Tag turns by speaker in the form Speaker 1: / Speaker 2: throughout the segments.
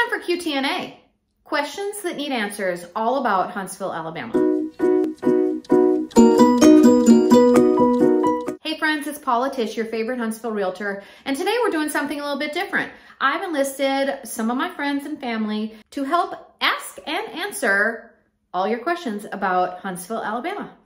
Speaker 1: time for QTNA. Questions that need answers, all about Huntsville, Alabama. Hey friends, it's Paula Tisch, your favorite Huntsville realtor, and today we're doing something a little bit different. I've enlisted some of my friends and family to help ask and answer all your questions about Huntsville, Alabama.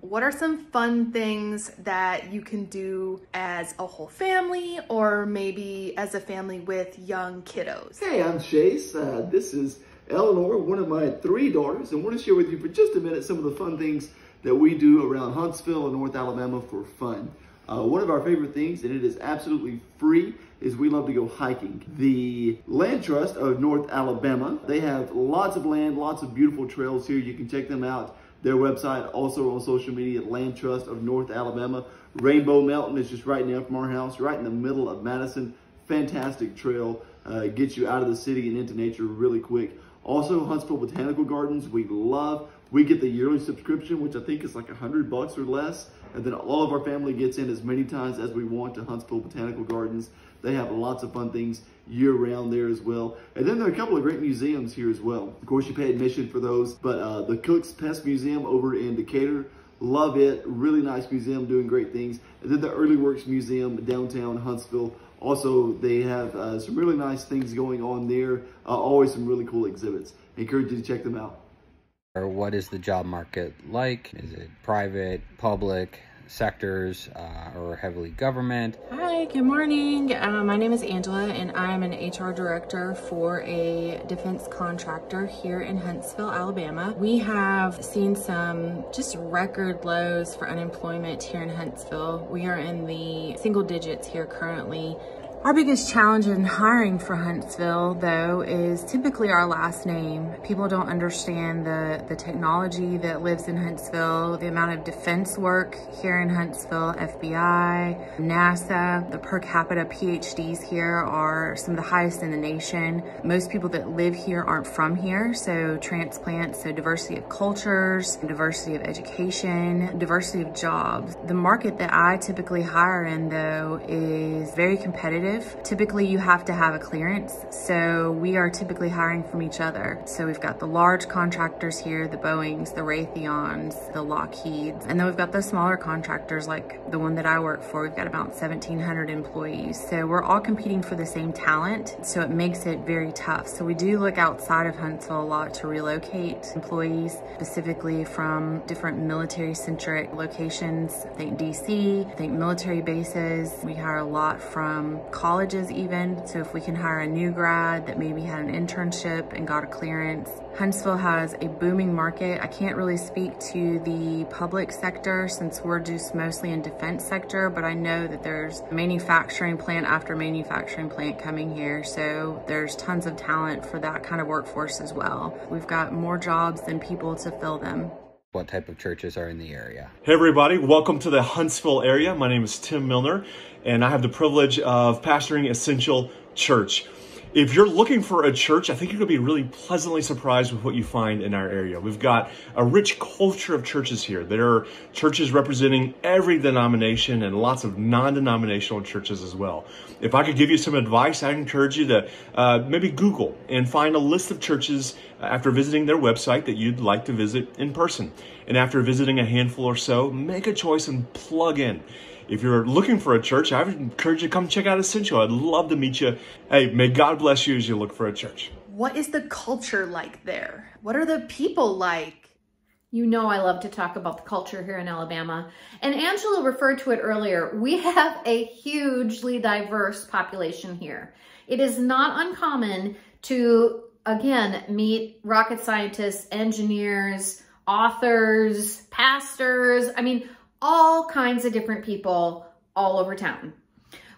Speaker 2: What are some fun things that you can do as a whole family or maybe as a family with young kiddos?
Speaker 3: Hey, I'm Chase. This is Eleanor, one of my 3 daughters, and I want to share with you for just a minute some of the fun things that we do around Huntsville and North Alabama for fun. One of our favorite things, and it is absolutely free, is we love to go hiking. The Land Trust of North Alabama, they have lots of land, lots of beautiful trails here. You can check them out. Their website, also on social media, Land Trust of North Alabama. Rainbow Mountain is just right now from our house, right in the middle of Madison. Fantastic trail, gets you out of the city and into nature really quick. Also, Huntsville Botanical Gardens, we love. We get the yearly subscription, which I think is like $100 or less. And then all of our family gets in as many times as we want to Huntsville Botanical Gardens. They have lots of fun things year-round there as well. And then there are a couple of great museums here as well. Of course, you pay admission for those, but the Cook's Pest Museum over in Decatur, love it. Really nice museum, doing great things. And then the Early Works Museum downtown Huntsville. Also, they have some really nice things going on there. Always some really cool exhibits. Encourage you to check them out.
Speaker 4: Or what is the job market like? Is it private, public sectors, or heavily government?
Speaker 5: Hi, good morning. My name is Angela and I'm an HR director for a defense contractor here in Huntsville, Alabama. We have seen some just record lows for unemployment here in Huntsville. We are in the single digits here currently. Our biggest challenge in hiring for Huntsville, though, is typically our last name. People don't understand the technology that lives in Huntsville, the amount of defense work here in Huntsville, FBI, NASA. The per capita PhDs here are some of the highest in the nation. Most people that live here aren't from here, so transplants, so diversity of cultures, diversity of education, diversity of jobs. The market that I typically hire in, though, is very competitive. Typically, you have to have a clearance, so we are typically hiring from each other. So we've got the large contractors here, the Boeings, the Raytheons, the Lockheeds, and then we've got the smaller contractors like the one that I work for. We've got about 1,700 employees. So we're all competing for the same talent, so it makes it very tough. So we do look outside of Huntsville a lot to relocate employees, specifically from different military-centric locations. I think DC, I think military bases. We hire a lot from colleges even, so if we can hire a new grad that maybe had an internship and got a clearance. Huntsville has a booming market. I can't really speak to the public sector since we're just mostly in defense sector, but I know that there's manufacturing plant after manufacturing plant coming here, so there's tons of talent for that kind of workforce as well. We've got more jobs than people to fill them.
Speaker 4: What type of churches are in the area?
Speaker 6: Hey everybody, welcome to the Huntsville area. My name is Tim Milner, and I have the privilege of pastoring Essential Church. If you're looking for a church, I think you're gonna be really pleasantly surprised with what you find in our area. We've got a rich culture of churches here. There are churches representing every denomination and lots of non-denominational churches as well. If I could give you some advice, I'd encourage you to maybe Google and find a list of churches after visiting their website that you'd like to visit in person. And after visiting a handful or so, make a choice and plug in. If you're looking for a church, I would encourage you to come check out Essential. I'd love to meet you. Hey, may God bless you as you look for a church.
Speaker 2: What is the culture like there? What are the people like?
Speaker 1: You know I love to talk about the culture here in Alabama. And Angela referred to it earlier. We have a hugely diverse population here. It is not uncommon to, again, meet rocket scientists, engineers, authors, pastors. I mean, all kinds of different people all over town.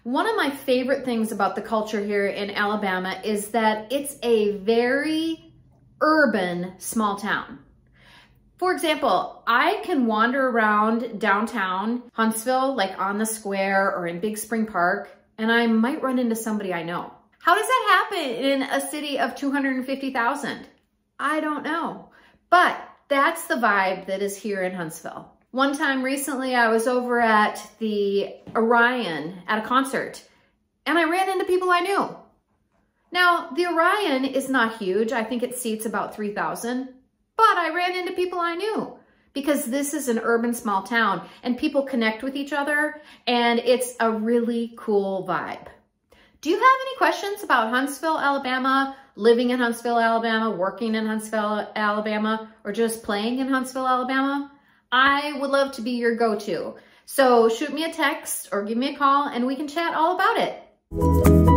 Speaker 1: One of my favorite things about the culture here in Alabama is that it's a very urban small town. For example, I can wander around downtown Huntsville, like on the square or in Big Spring Park, and I might run into somebody I know. How does that happen in a city of 250,000? I don't know, but that's the vibe that is here in Huntsville. One time recently, I was over at the Orion at a concert, and I ran into people I knew. Now, the Orion is not huge. I think it seats about 3,000, but I ran into people I knew because this is an urban small town and people connect with each other and it's a really cool vibe. Do you have any questions about Huntsville, Alabama, living in Huntsville, Alabama, working in Huntsville, Alabama, or just playing in Huntsville, Alabama? I would love to be your go-to. So shoot me a text or give me a call and we can chat all about it.